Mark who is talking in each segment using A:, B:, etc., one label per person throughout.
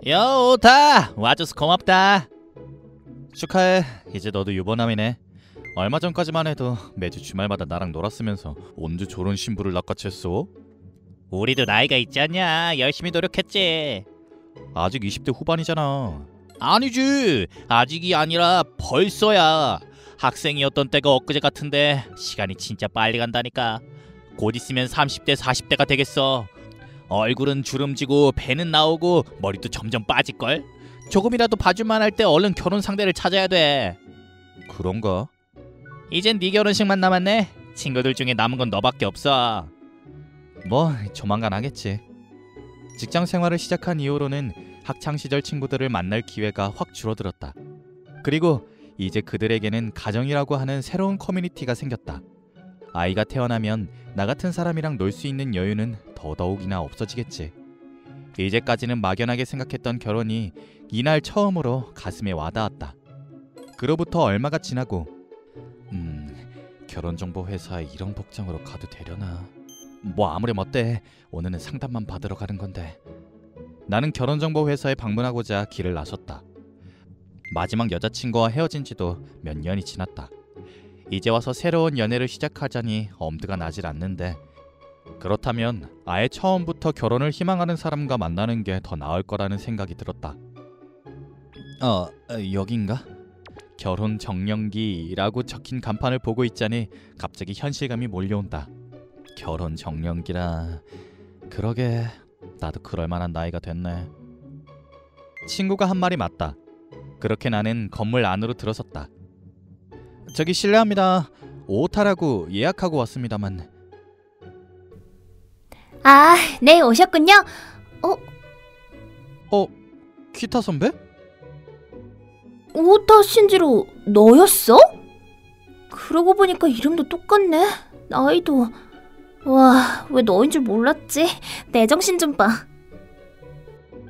A: 야, 오타! 와줘서 고맙다. 축하해. 이제 너도 유부남이네. 얼마 전까지만 해도 매주 주말마다 나랑 놀았으면서 언제 저런 신부를 낚아챘어? 우리도 나이가 있지 않냐. 열심히 노력했지. 아직 20대 후반이잖아. 아니지. 아직이 아니라 벌써야. 학생이었던 때가 엊그제 같은데 시간이 진짜 빨리 간다니까. 곧 있으면 30대 40대가 되겠어. 얼굴은 주름지고 배는 나오고 머리도 점점 빠질걸? 조금이라도 봐줄만 할 때 얼른 결혼 상대를 찾아야 돼. 그런가? 이젠 네 결혼식만 남았네. 친구들 중에 남은 건 너밖에 없어. 뭐 조만간 하겠지. 직장 생활을 시작한 이후로는 학창시절 친구들을 만날 기회가 확 줄어들었다. 그리고 이제 그들에게는 가정이라고 하는 새로운 커뮤니티가 생겼다. 아이가 태어나면 나 같은 사람이랑 놀 수 있는 여유는 더더욱이나 없어지겠지. 이제까지는 막연하게 생각했던 결혼이 이날 처음으로 가슴에 와닿았다. 그로부터 얼마가 지나고 결혼정보회사에 이런 복장으로 가도 되려나? 뭐 아무렴 어때? 오늘은 상담만 받으러 가는 건데. 나는 결혼정보회사에 방문하고자 길을 나섰다. 마지막 여자친구와 헤어진 지도 몇 년이 지났다. 이제 와서 새로운 연애를 시작하자니 엄두가 나질 않는데, 그렇다면 아예 처음부터 결혼을 희망하는 사람과 만나는 게 더 나을 거라는 생각이 들었다. 여긴가? 결혼 정년기라고 적힌 간판을 보고 있자니 갑자기 현실감이 몰려온다. 결혼 정년기라. 그러게 나도 그럴 만한 나이가 됐네. 친구가 한 말이 맞다. 그렇게 나는 건물 안으로 들어섰다. 저기 실례합니다. 오타라고 예약하고 왔습니다만.
B: 아, 네, 오셨군요.
A: 키타 선배?
B: 오타 신지로 너였어? 그러고 보니까 이름도 똑같네. 나이도. 와, 왜 너인 줄 몰랐지? 내 정신 좀 봐.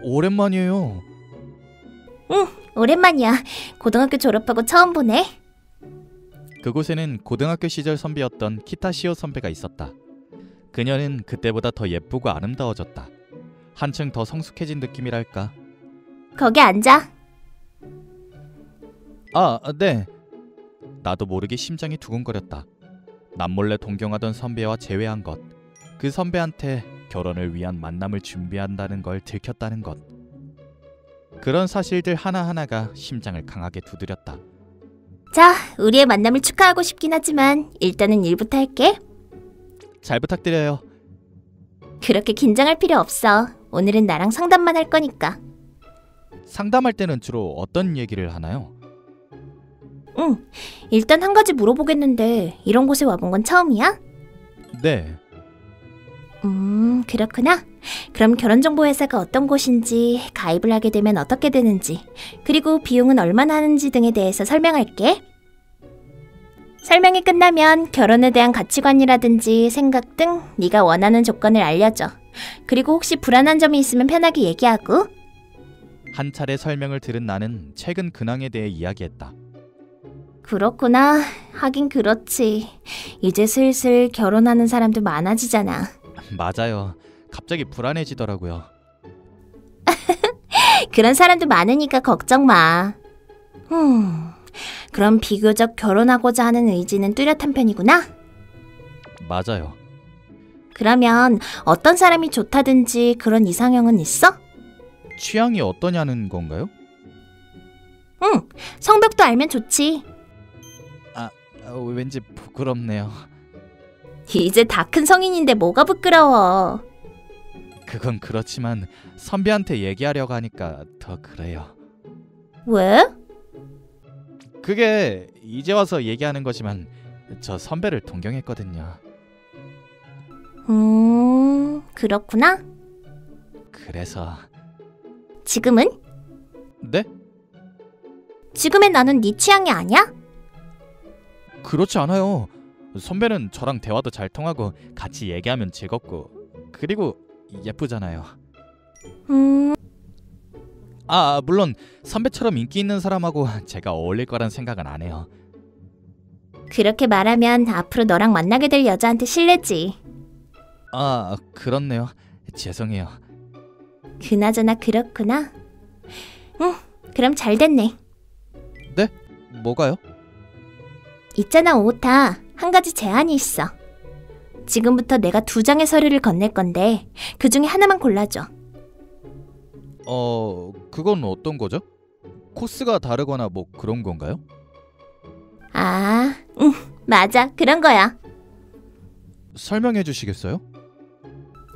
A: 오랜만이에요.
B: 응, 오랜만이야. 고등학교 졸업하고 처음 보네.
A: 그곳에는 고등학교 시절 선배였던 키타시오 선배가 있었다. 그녀는 그때보다 더 예쁘고 아름다워졌다. 한층 더 성숙해진 느낌이랄까.
B: 거기 앉아.
A: 네. 나도 모르게 심장이 두근거렸다. 남몰래 동경하던 선배와 재회한 것, 그 선배한테 결혼을 위한 만남을 준비한다는 걸 들켰다는 것. 그런 사실들 하나하나가 심장을 강하게 두드렸다.
B: 자, 우리의 만남을 축하하고 싶긴 하지만 일단은 일부터 할게.
A: 잘 부탁드려요.
B: 그렇게 긴장할 필요 없어. 오늘은 나랑 상담만 할 거니까.
A: 상담할 때는 주로 어떤 얘기를 하나요?
B: 응, 일단 한 가지 물어보겠는데 이런 곳에 와본 건 처음이야?
A: 네.
B: 그렇구나. 그럼 결혼정보회사가 어떤 곳인지, 가입을 하게 되면 어떻게 되는지, 그리고 비용은 얼마나 하는지 등에 대해서 설명할게. 설명이 끝나면 결혼에 대한 가치관이라든지 생각 등 네가 원하는 조건을 알려줘. 그리고 혹시 불안한 점이 있으면 편하게 얘기하고.
A: 한 차례 설명을 들은 나는 최근 근황에 대해 이야기했다.
B: 그렇구나. 하긴 그렇지. 이제 슬슬 결혼하는 사람도 많아지잖아.
A: 맞아요. 갑자기 불안해지더라고요.
B: 그런 사람도 많으니까 걱정 마. 그럼 비교적 결혼하고자 하는 의지는 뚜렷한 편이구나?
A: 맞아요.
B: 그러면 어떤 사람이 좋다든지 그런 이상형은 있어?
A: 취향이 어떠냐는 건가요?
B: 응, 성벽도 알면 좋지.
A: 왠지 부끄럽네요.
B: 이제 다 큰 성인인데 뭐가 부끄러워.
A: 그건 그렇지만 선배한테 얘기하려고 하니까 더 그래요.
B: 왜?
A: 그게 이제 와서 얘기하는 거지만 저 선배를 동경했거든요.
B: 그렇구나.
A: 그래서...
B: 지금은?
A: 네?
B: 지금의 나는 네 취향이 아니야?
A: 그렇지 않아요. 선배는 저랑 대화도 잘 통하고 같이 얘기하면 즐겁고 그리고 예쁘잖아요. 물론 선배처럼 인기 있는 사람하고 제가 어울릴 거란 생각은 안 해요.
B: 그렇게 말하면 앞으로 너랑 만나게 될 여자한테 실례지.
A: 그렇네요. 죄송해요.
B: 그나저나 그렇구나. 응, 그럼 잘 됐네.
A: 네? 뭐가요?
B: 있잖아, 오타. 한 가지 제안이 있어. 지금부터 내가 2장의 서류를 건넬 건데 그 중에 하나만 골라줘.
A: 그건 어떤 거죠? 코스가 다르거나 뭐 그런 건가요?
B: 아, 응, 맞아. 그런 거야.
A: 설명해 주시겠어요?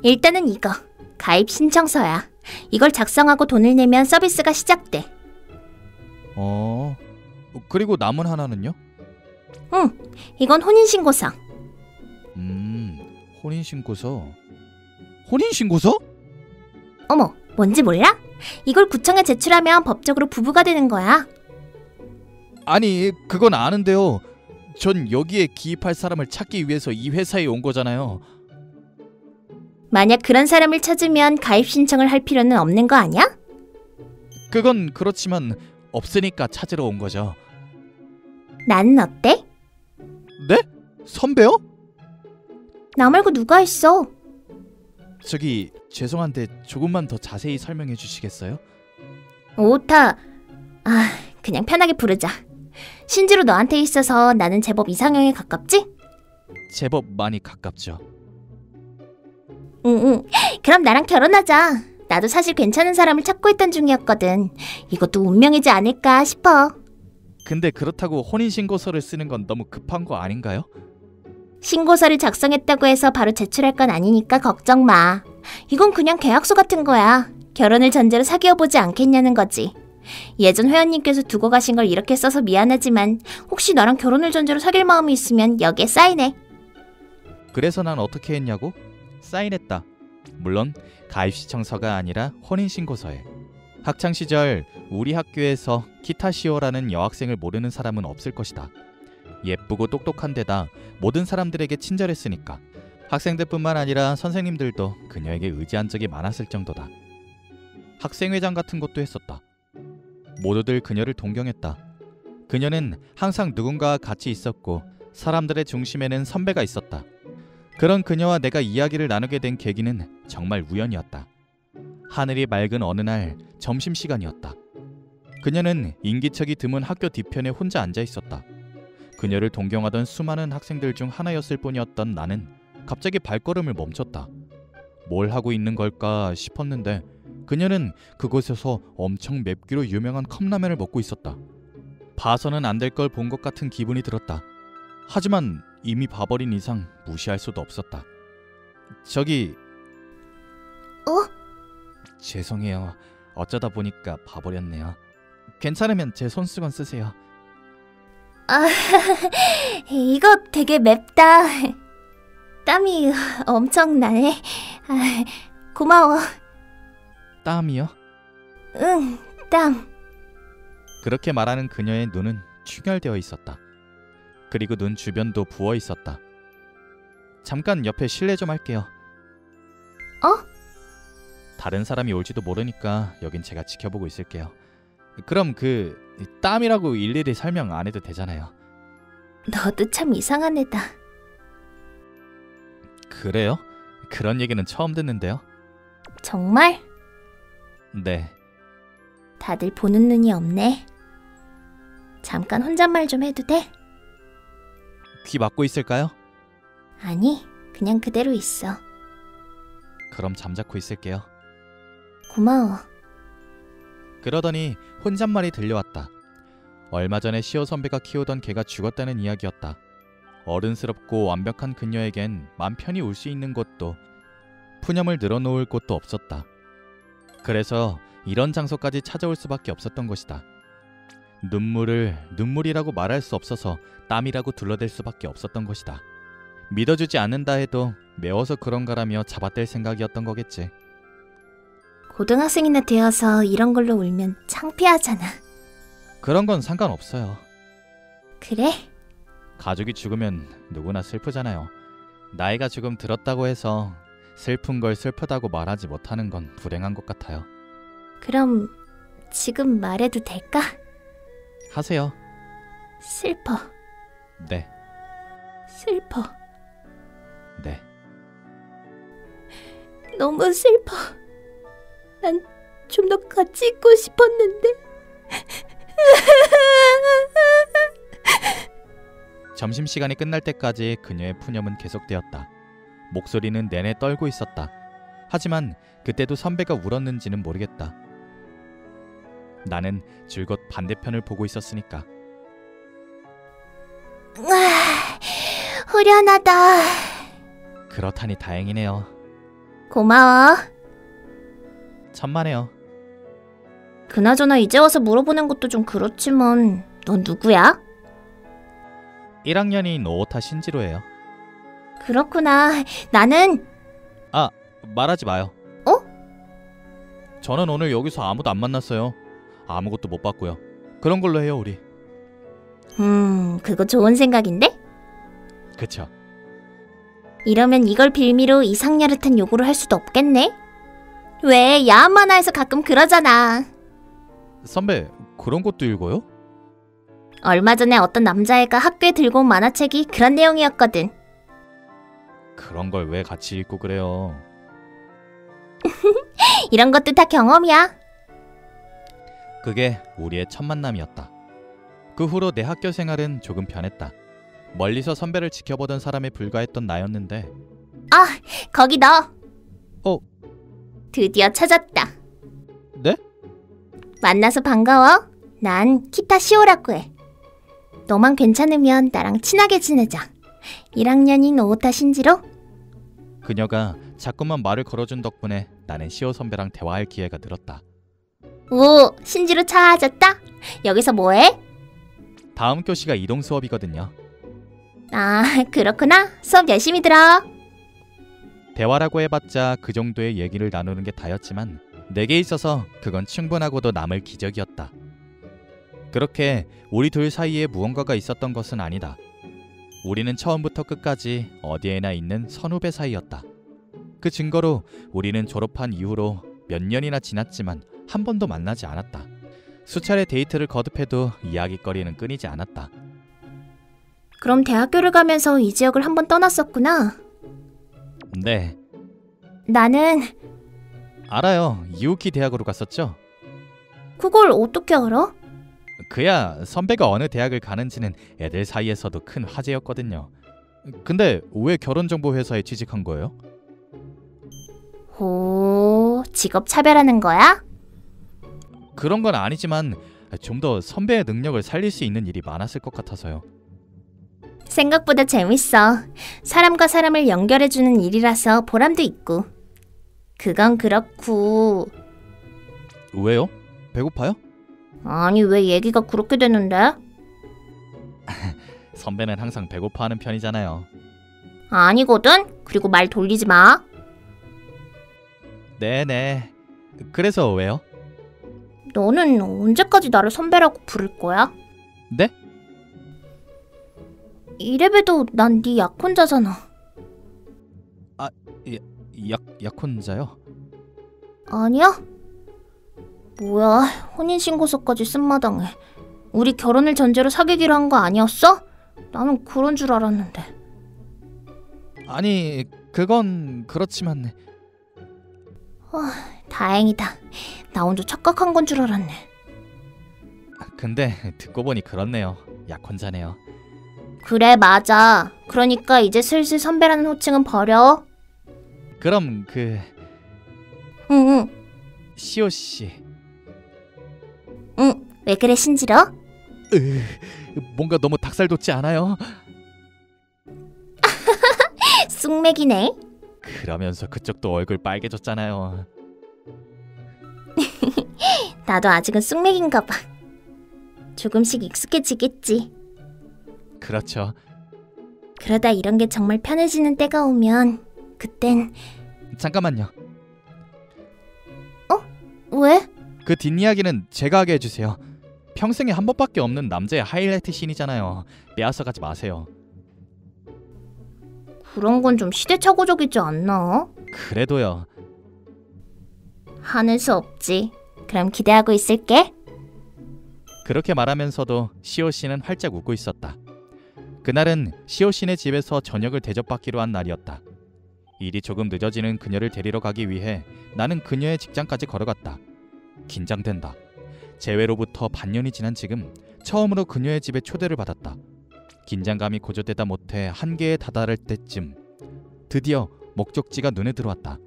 B: 일단은 이거. 가입 신청서야. 이걸 작성하고 돈을 내면 서비스가 시작돼.
A: 그리고 남은 하나는요?
B: 응, 이건 혼인신고서.
A: 혼인신고서? 혼인신고서?
B: 어머, 뭔지 몰라? 이걸 구청에 제출하면 법적으로 부부가 되는 거야.
A: 아니, 그건 아는데요. 전 여기에 기입할 사람을 찾기 위해서 이 회사에 온 거잖아요.
B: 만약 그런 사람을 찾으면 가입 신청을 할 필요는 없는 거 아니야?
A: 그건 그렇지만 없으니까 찾으러 온 거죠.
B: 나는 어때?
A: 네? 선배요?
B: 나 말고 누가 있어?
A: 저기 죄송한데 조금만 더 자세히 설명해 주시겠어요?
B: 오타. 그냥 편하게 부르자. 신지로 너한테 있어서 나는 제법 이상형에 가깝지?
A: 제법 많이 가깝죠.
B: 응. 그럼 나랑 결혼하자. 나도 사실 괜찮은 사람을 찾고 있던 중이었거든. 이것도 운명이지 않을까 싶어.
A: 근데 그렇다고 혼인신고서를 쓰는 건 너무 급한 거 아닌가요?
B: 신고서를 작성했다고 해서 바로 제출할 건 아니니까 걱정 마. 이건 그냥 계약서 같은 거야. 결혼을 전제로 사귀어보지 않겠냐는 거지. 예전 회원님께서 두고 가신 걸 이렇게 써서 미안하지만 혹시 나랑 결혼을 전제로 사귈 마음이 있으면 여기에 사인해.
A: 그래서 난 어떻게 했냐고? 사인했다. 물론 가입신청서가 아니라 혼인신고서에. 학창시절 우리 학교에서 키타시오라는 여학생을 모르는 사람은 없을 것이다. 예쁘고 똑똑한 데다 모든 사람들에게 친절했으니까. 학생들뿐만 아니라 선생님들도 그녀에게 의지한 적이 많았을 정도다. 학생회장 같은 것도 했었다. 모두들 그녀를 동경했다. 그녀는 항상 누군가와 같이 있었고 사람들의 중심에는 선배가 있었다. 그런 그녀와 내가 이야기를 나누게 된 계기는 정말 우연이었다. 하늘이 맑은 어느 날 점심시간이었다. 그녀는 인기척이 드문 학교 뒤편에 혼자 앉아 있었다. 그녀를 동경하던 수많은 학생들 중 하나였을 뿐이었던 나는 갑자기 발걸음을 멈췄다. 뭘 하고 있는 걸까 싶었는데 그녀는 그곳에서 엄청 맵기로 유명한 컵라면을 먹고 있었다. 봐서는 안 될 걸 본 것 같은 기분이 들었다. 하지만 이미 봐버린 이상 무시할 수도 없었다. 저기... 죄송해요. 어쩌다 보니까 봐버렸네요. 괜찮으면 제 손수건 쓰세요.
B: 이거 되게 맵다. 땀이 엄청 나네. 고마워.
A: 땀이요?
B: 응, 땀.
A: 그렇게 말하는 그녀의 눈은 충혈되어 있었다. 그리고 눈 주변도 부어 있었다. 잠깐 옆에 실례 좀 할게요. 다른 사람이 올지도 모르니까 여긴 제가 지켜보고 있을게요. 그럼 땀이라고 일일이 설명 안 해도 되잖아요.
B: 너도 참 이상한 애다.
A: 그래요? 그런 얘기는 처음 듣는데요.
B: 정말?
A: 네.
B: 다들 보는 눈이 없네. 잠깐 혼잣말 좀 해도 돼?
A: 귀 막고 있을까요?
B: 아니, 그냥 그대로 있어.
A: 그럼 잠자코 있을게요.
B: 고마워.
A: 그러더니 혼잣말이 들려왔다. 얼마 전에 시호 선배가 키우던 개가 죽었다는 이야기였다. 어른스럽고 완벽한 그녀에겐 맘 편히 울 수 있는 곳도 푸념을 늘어놓을 곳도 없었다. 그래서 이런 장소까지 찾아올 수밖에 없었던 것이다. 눈물을 눈물이라고 말할 수 없어서 땀이라고 둘러댈 수밖에 없었던 것이다. 믿어주지 않는다 해도 매워서 그런가라며 잡아댈 생각이었던 거겠지.
B: 고등학생이나 되어서 이런 걸로 울면 창피하잖아.
A: 그런 건 상관없어요.
B: 그래?
A: 가족이 죽으면 누구나 슬프잖아요. 나이가 조금 들었다고 해서 슬픈 걸 슬프다고 말하지 못하는 건 불행한 것 같아요.
B: 그럼 지금 말해도 될까?
A: 하세요.
B: 슬퍼.
A: 네.
B: 슬퍼.
A: 네.
B: 너무 슬퍼. 난 좀 더 같이 있고 싶었는데.
A: 점심시간이 끝날 때까지 그녀의 푸념은 계속되었다. 목소리는 내내 떨고 있었다. 하지만 그때도 선배가 울었는지는 모르겠다. 나는 줄곧 반대편을 보고 있었으니까.
B: 후련하다.
A: 그렇다니 다행이네요.
B: 고마워.
A: 천만에요.
B: 그나저나 이제 와서 물어보는 것도 좀 그렇지만 넌 누구야?
A: 1학년인 오타 신지로예요.
B: 그렇구나. 나는
A: 말하지 마요.
B: 어?
A: 저는 오늘 여기서 아무도 안 만났어요. 아무것도 못 봤고요. 그런 걸로 해요, 우리.
B: 그거 좋은 생각인데?
A: 그쵸.
B: 이러면 이걸 빌미로 이상야릇한 요구를 할 수도 없겠네? 왜 야한 만화에서 가끔 그러잖아.
A: 선배, 그런 것도 읽어요?
B: 얼마 전에 어떤 남자애가 학교에 들고 온 만화책이 그런 내용이었거든.
A: 그런 걸 왜 같이 읽고 그래요?
B: 이런 것도 다 경험이야.
A: 그게 우리의 첫 만남이었다. 그 후로 내 학교 생활은 조금 변했다. 멀리서 선배를 지켜보던 사람에 불과했던 나였는데.
B: 거기 너. 드디어 찾았다.
A: 네?
B: 만나서 반가워. 난 키타 시오라고 해. 너만 괜찮으면 나랑 친하게 지내자. 1학년인 오타 신지로?
A: 그녀가 자꾸만 말을 걸어준 덕분에 나는 시오 선배랑 대화할 기회가 늘었다.
B: 오, 신지로 찾았다? 여기서 뭐해?
A: 다음 교시가 이동 수업이거든요.
B: 그렇구나. 수업 열심히 들어.
A: 대화라고 해봤자 그 정도의 얘기를 나누는 게 다였지만 내게 있어서 그건 충분하고도 남을 기적이었다. 그렇게 우리 둘 사이에 무언가가 있었던 것은 아니다. 우리는 처음부터 끝까지 어디에나 있는 선후배 사이였다. 그 증거로 우리는 졸업한 이후로 몇 년이나 지났지만 한 번도 만나지 않았다. 수차례 데이트를 거듭해도 이야깃거리는 끊이지 않았다.
B: 그럼 대학교를 가면서 이 지역을 한번 떠났었구나.
A: 네,
B: 나는
A: 알아요. 이오키 대학으로 갔었죠?
B: 그걸 어떻게 알아?
A: 그야 선배가 어느 대학을 가는지는 애들 사이에서도 큰 화제였거든요. 근데 왜 결혼정보회사에 취직한 거예요?
B: 오, 직업 차별하는 거야?
A: 그런 건 아니지만 좀 더 선배의 능력을 살릴 수 있는 일이 많았을 것 같아서요.
B: 생각보다 재밌어. 사람과 사람을 연결해주는 일이라서 보람도 있고. 그건 그렇고.
A: 왜요? 배고파요?
B: 아니, 왜 얘기가 그렇게 되는데?
A: 선배는 항상 배고파하는 편이잖아요.
B: 아니거든? 그리고 말 돌리지 마.
A: 네네. 그래서 왜요?
B: 너는 언제까지 나를 선배라고 부를 거야?
A: 네?
B: 이래봬도 난 네 약혼자잖아.
A: 약혼자요?
B: 아니야? 뭐야, 혼인신고서까지 쓴 마당에. 우리 결혼을 전제로 사귀기로 한 거 아니었어? 나는 그런 줄 알았는데.
A: 아니, 그건 그렇지만.
B: 다행이다. 나 혼자 착각한 건 줄 알았네.
A: 근데 듣고 보니 그렇네요. 약혼자네요.
B: 그래, 맞아. 그러니까 이제 슬슬 선배라는 호칭은 버려.
A: 그럼
B: 응.
A: 시오 씨.
B: 응, 왜 그래 신지러?
A: 뭔가 너무 닭살 돋지 않아요?
B: 쑥맥이네.
A: 그러면서 그쪽도 얼굴 빨개졌잖아요.
B: 나도 아직은 쑥맥인가 봐. 조금씩 익숙해지겠지.
A: 그렇죠.
B: 그러다 이런 게 정말 편해지는 때가 오면 그땐.
A: 잠깐만요.
B: 왜?
A: 그 뒷이야기는 제가 하게 해주세요. 평생에 한 번밖에 없는 남자의 하이라이트 씬이잖아요. 빼앗아가지 마세요.
B: 그런 건 좀 시대착오적이지 않나?
A: 그래도요.
B: 하는 수 없지. 그럼 기대하고 있을게.
A: 그렇게 말하면서도 시오 씨는 활짝 웃고 있었다. 그날은 시오 씨네 집에서 저녁을 대접받기로 한 날이었다. 일이 조금 늦어지는 그녀를 데리러 가기 위해 나는 그녀의 직장까지 걸어갔다. 긴장된다. 재회로부터 반년이 지난 지금 처음으로 그녀의 집에 초대를 받았다. 긴장감이 고조되다 못해 한계에 다다를 때쯤 드디어 목적지가 눈에 들어왔다.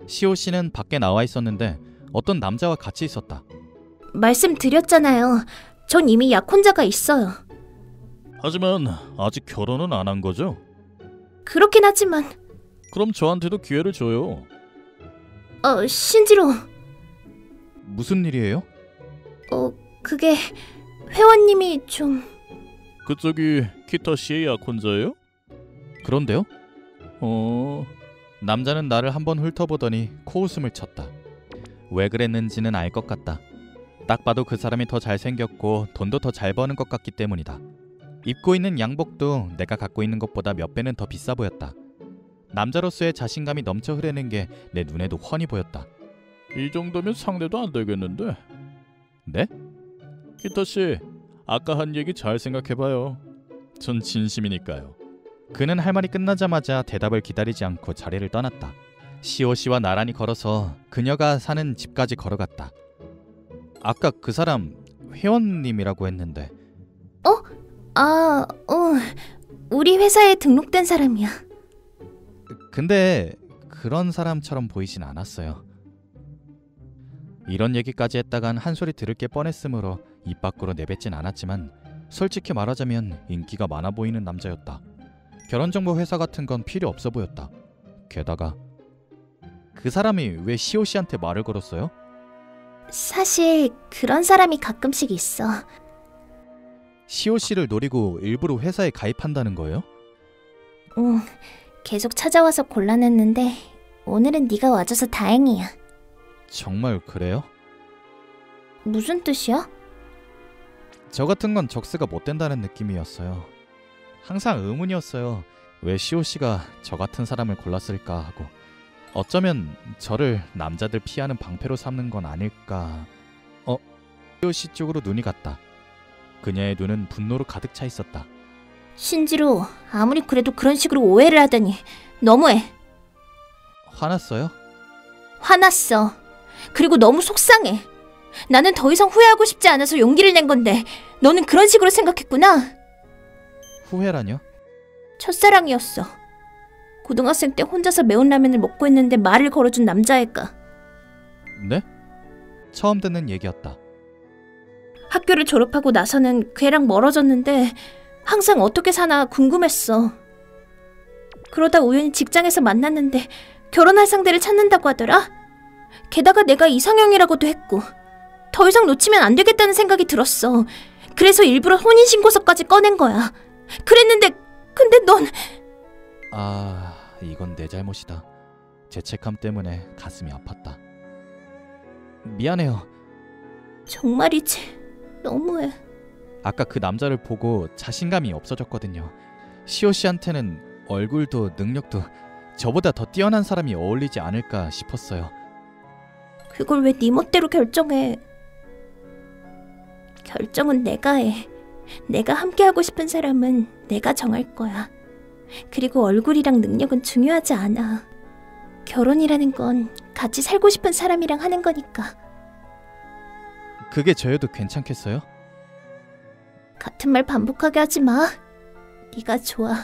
A: 시오 씨는 밖에 나와 있었는데 어떤 남자와 같이 있었다.
B: 말씀드렸잖아요. 전 이미 약혼자가 있어요.
A: 하지만 아직 결혼은 안 한 거죠?
B: 그렇긴 하지만
A: 그럼 저한테도 기회를 줘요.
B: 신지로.
A: 무슨 일이에요?
B: 그게 회원님이 좀...
A: 그쪽이 키타 씨의 약혼자예요? 그런데요? 남자는 나를 한번 훑어보더니 코웃음을 쳤다. 왜 그랬는지는 알 것 같다. 딱 봐도 그 사람이 더 잘생겼고 돈도 더 잘 버는 것 같기 때문이다. 입고 있는 양복도 내가 갖고 있는 것보다 몇 배는 더 비싸 보였다. 남자로서의 자신감이 넘쳐 흐르는 게 내 눈에도 훤히 보였다. 이 정도면 상대도 안 되겠는데? 네? 키타 씨, 아까 한 얘기 잘 생각해봐요. 전 진심이니까요. 그는 할 말이 끝나자마자 대답을 기다리지 않고 자리를 떠났다. 시오 씨와 나란히 걸어서 그녀가 사는 집까지 걸어갔다. 아까 그 사람 회원님이라고 했는데.
B: 우리 회사에 등록된 사람이야.
A: 근데 그런 사람처럼 보이진 않았어요. 이런 얘기까지 했다간 한 소리 들을 게 뻔했으므로 입 밖으로 내뱉진 않았지만 솔직히 말하자면 인기가 많아 보이는 남자였다. 결혼정보 회사 같은 건 필요 없어 보였다. 게다가 그 사람이 왜 시오 씨한테 말을 걸었어요?
B: 사실 그런 사람이 가끔씩 있어.
A: 시오 씨를 노리고 일부러 회사에 가입한다는 거예요?
B: 계속 찾아와서 곤란했는데 오늘은 네가 와줘서 다행이야.
A: 정말 그래요?
B: 무슨 뜻이야?
A: 저 같은 건 적스가 못 된다는 느낌이었어요. 항상 의문이었어요. 왜 시오 씨가 저 같은 사람을 골랐을까 하고. 어쩌면 저를 남자들 피하는 방패로 삼는 건 아닐까. 시오 씨 쪽으로 눈이 갔다. 그녀의 눈은 분노로 가득 차 있었다.
B: 신지로, 아무리 그래도 그런 식으로 오해를 하다니 너무해.
A: 화났어요?
B: 화났어. 그리고 너무 속상해. 나는 더 이상 후회하고 싶지 않아서 용기를 낸 건데 너는 그런 식으로 생각했구나.
A: 후회라뇨?
B: 첫사랑이었어. 고등학생 때 혼자서 매운 라면을 먹고 있는데 말을 걸어준 남자애가.
A: 네? 처음 듣는 얘기였다.
B: 학교를 졸업하고 나서는 걔랑 멀어졌는데 항상 어떻게 사나 궁금했어. 그러다 우연히 직장에서 만났는데 결혼할 상대를 찾는다고 하더라. 게다가 내가 이상형이라고도 했고 더 이상 놓치면 안 되겠다는 생각이 들었어. 그래서 일부러 혼인신고서까지 꺼낸 거야. 그랬는데 근데 넌...
A: 이건 내 잘못이다. 죄책감 때문에 가슴이 아팠다. 미안해요.
B: 정말이지. 너무해.
A: 아까 그 남자를 보고 자신감이 없어졌거든요. 시오 씨한테는 얼굴도 능력도 저보다 더 뛰어난 사람이 어울리지 않을까 싶었어요.
B: 그걸 왜 네 멋대로 결정해. 결정은 내가 해. 내가 함께하고 싶은 사람은 내가 정할 거야. 그리고 얼굴이랑 능력은 중요하지 않아. 결혼이라는 건 같이 살고 싶은 사람이랑 하는 거니까.
A: 그게 저여도 괜찮겠어요?
B: 같은 말 반복하게 하지 마. 네가 좋아.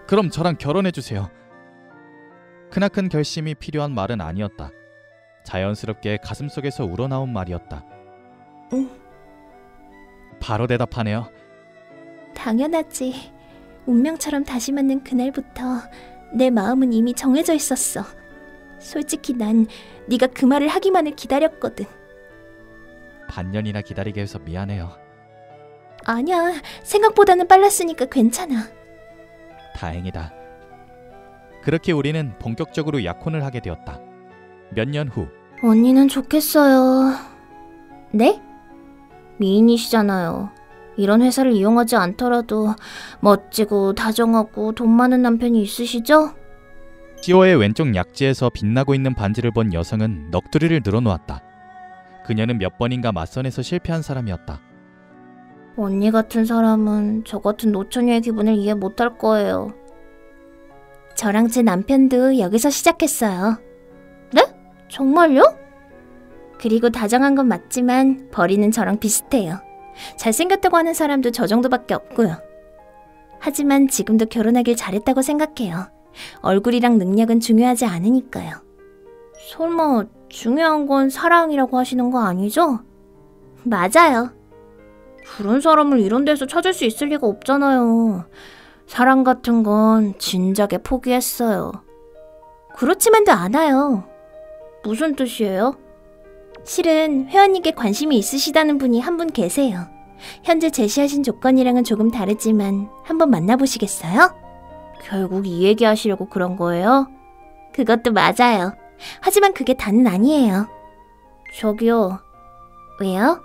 A: 그럼 저랑 결혼해주세요. 크나큰 결심이 필요한 말은 아니었다. 자연스럽게 가슴속에서 우러나온 말이었다.
B: 응.
A: 바로 대답하네요.
B: 당연하지. 운명처럼 다시 만난 그날부터 내 마음은 이미 정해져 있었어. 솔직히 난 네가 그 말을 하기만을 기다렸거든.
A: 반년이나 기다리게 해서 미안해요.
B: 아니야. 생각보다는 빨랐으니까 괜찮아.
A: 다행이다. 그렇게 우리는 본격적으로 약혼을 하게 되었다. 몇 년 후.
B: 언니는 좋겠어요. 네? 미인이시잖아요. 이런 회사를 이용하지 않더라도 멋지고 다정하고 돈 많은 남편이 있으시죠?
A: 시오의 왼쪽 약지에서 빛나고 있는 반지를 본 여성은 넋두리를 늘어놓았다. 그녀는 몇 번인가 맞선에서 실패한 사람이었다.
B: 언니 같은 사람은 저 같은 노처녀의 기분을 이해 못할 거예요. 저랑 제 남편도 여기서 시작했어요. 네? 정말요? 그리고 다정한 건 맞지만 벌이는 저랑 비슷해요. 잘생겼다고 하는 사람도 저 정도밖에 없고요. 하지만 지금도 결혼하길 잘했다고 생각해요. 얼굴이랑 능력은 중요하지 않으니까요. 설마 중요한 건 사랑이라고 하시는 거 아니죠? 맞아요. 그런 사람을 이런 데서 찾을 수 있을 리가 없잖아요. 사랑 같은 건 진작에 포기했어요. 그렇지만도 않아요. 무슨 뜻이에요? 실은 회원님께 관심이 있으시다는 분이 한 분 계세요. 현재 제시하신 조건이랑은 조금 다르지만 한번 만나보시겠어요? 결국 이 얘기 하시려고 그런 거예요? 그것도 맞아요. 하지만 그게 다는 아니에요. 저기요. 왜요?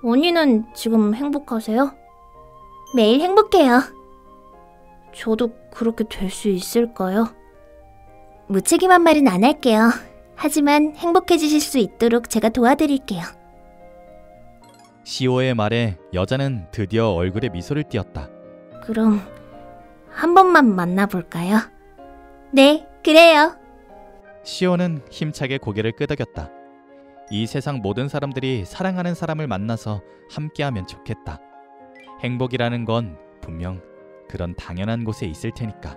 B: 언니는 지금 행복하세요? 매일 행복해요. 저도 그렇게 될 수 있을까요? 무책임한 말은 안 할게요. 하지만 행복해지실 수 있도록 제가 도와드릴게요.
A: 시오의 말에 여자는 드디어 얼굴에 미소를 띄었다.
B: 그럼 한 번만 만나볼까요? 네, 그래요.
A: 시오는 힘차게 고개를 끄덕였다. 이 세상 모든 사람들이 사랑하는 사람을 만나서 함께하면 좋겠다. 행복이라는 건 분명 그런 당연한 곳에 있을 테니까.